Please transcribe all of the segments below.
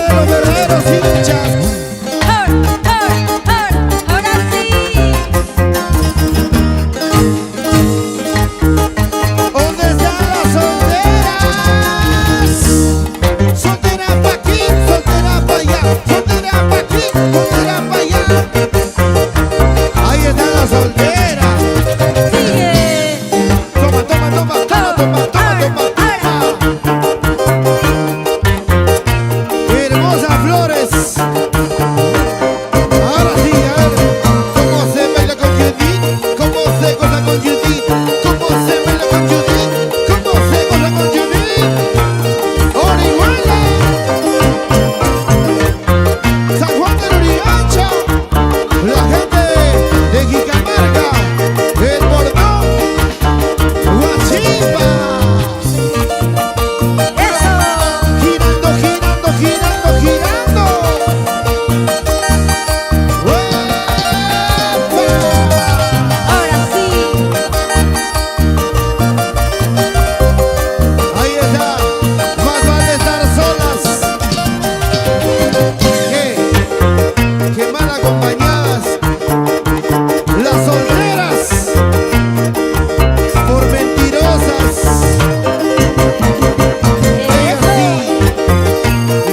de los verdaderos hinchas. Ahora sí. ¿Dónde están las solteras? Soltera pa' aquí, soltera pa' allá, soltera pa' aquí, soltera pa' allá. Ahí están las solteras. Sigue. Toma, toma, toma, toma, toma, toma, toma, toma. Hermosas flores. Ahora sí, a ver, ¿cómo se baila con Judith? ¿Cómo se goza con Judith? ¿Cómo se baila con Judith? ¿Cómo se goza con Judith? Orihuela, San Juan del Urigancho, la gente de Jicamarca, el Bordón, Huachipa. Eso. Girando, girando, girando, girando. Ahora sí. Ahí está, más vale estar solas que mal acompañadas. Las solteras por mentirosas. Ellas sí.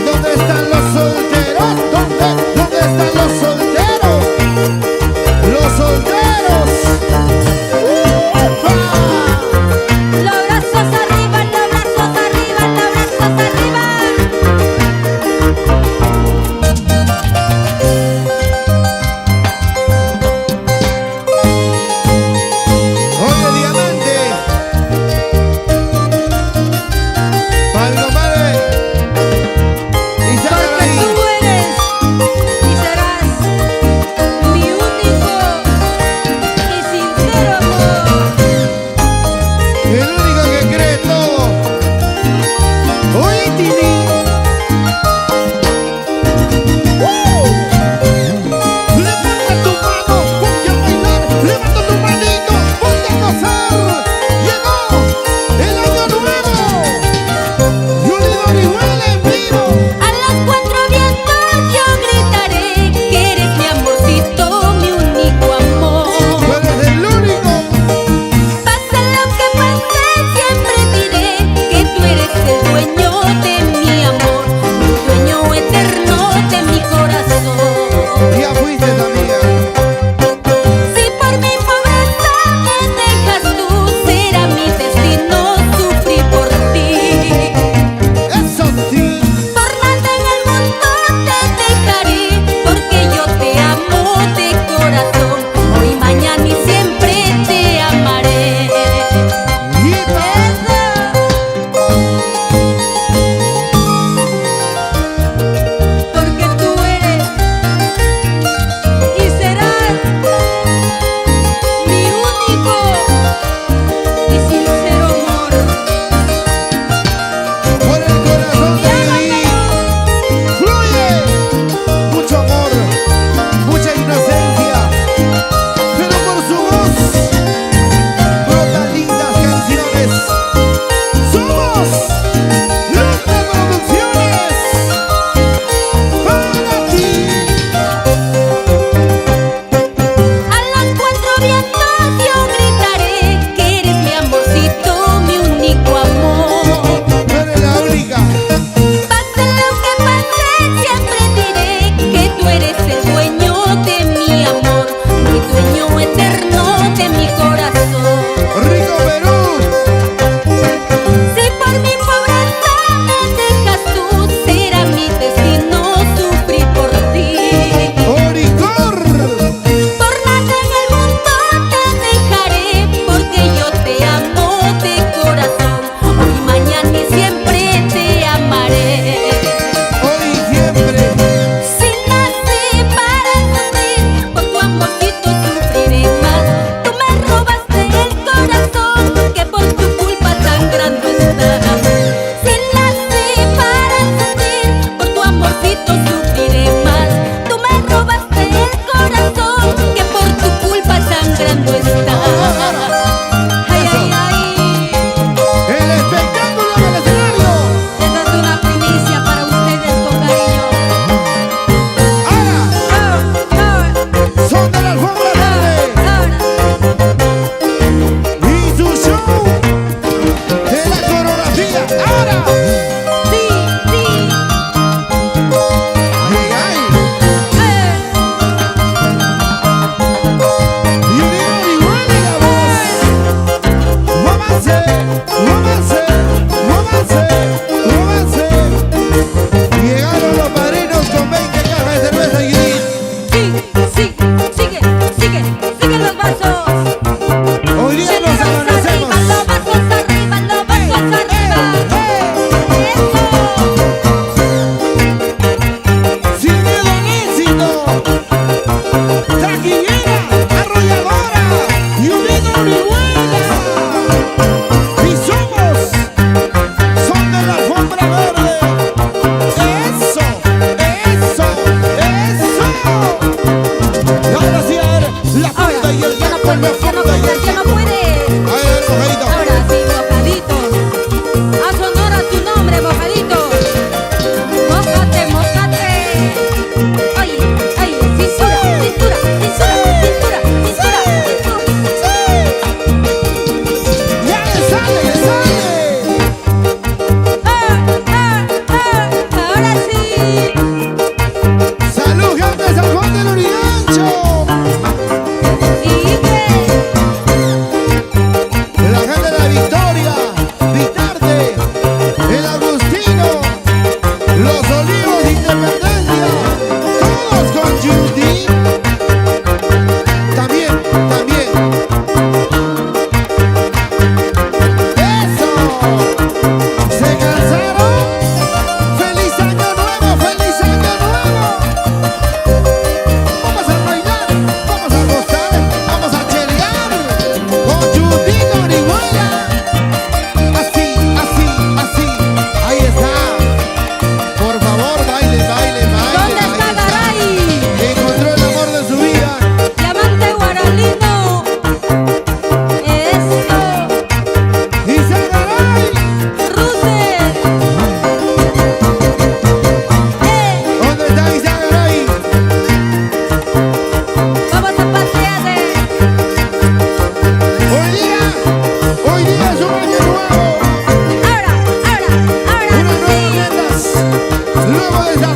¿Dónde están los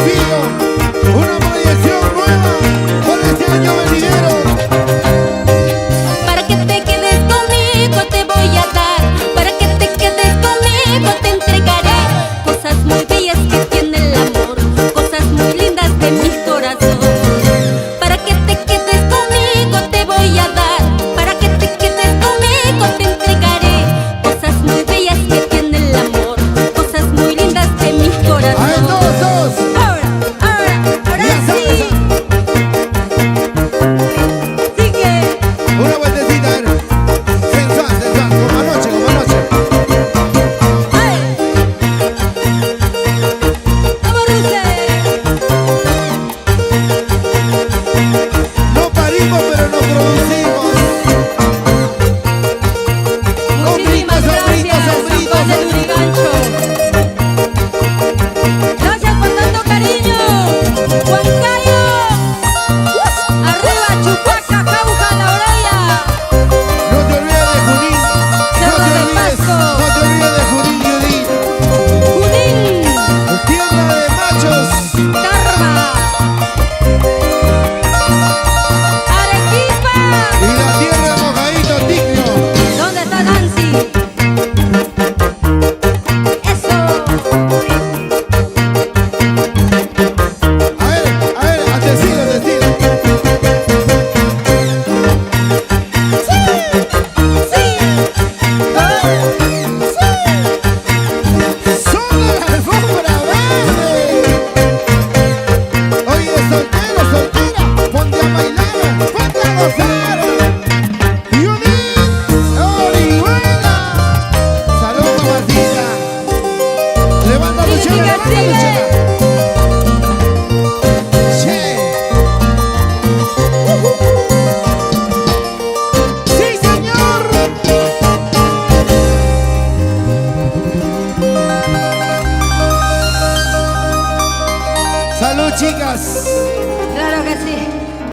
sencillo, una proyección nueva por este año venidero. Para que te quedes conmigo te voy a dar, para que te quedes conmigo te entregaré cosas muy bellas que tiene el amor, cosas muy lindas de mi corazón. Para que te quedes conmigo te voy a dar, para que te quedes conmigo te entregaré cosas muy bellas que tiene el amor, cosas muy lindas de mi A ver, corazón. todos. Ahora Ya sabes. sí. Sigue. Una vueltecita, a ver. Sensual, sensual, como anoche, como anoche. ¡Ay! ¡Vamos, Ruse! No parimos, pero no producimos. Muchísimas gracias, San Juan de Lurigancho. Gracias por tanto cariño. Huancayo. Arriba, Chupaca, Cauca, La Orella. No te olvides de Junín. Cerro de Pasco. No te olvides de Junín, Junín. Junín. Tierra de machos. Tarma. Arequipa. Y la tierra de mojadito, Tigno. ¿Dónde está Nancy? Eso. A ver, atecido, atecido. Solo la alfombra verde. Oye, soltero, soltera, ponte a bailar, ponte a gozar. Junín, Orihuela. Salud, mamacita. Levanta tu chela, levanta tu chela. Che. ¡Sí, señor! Salud, chicas. Claro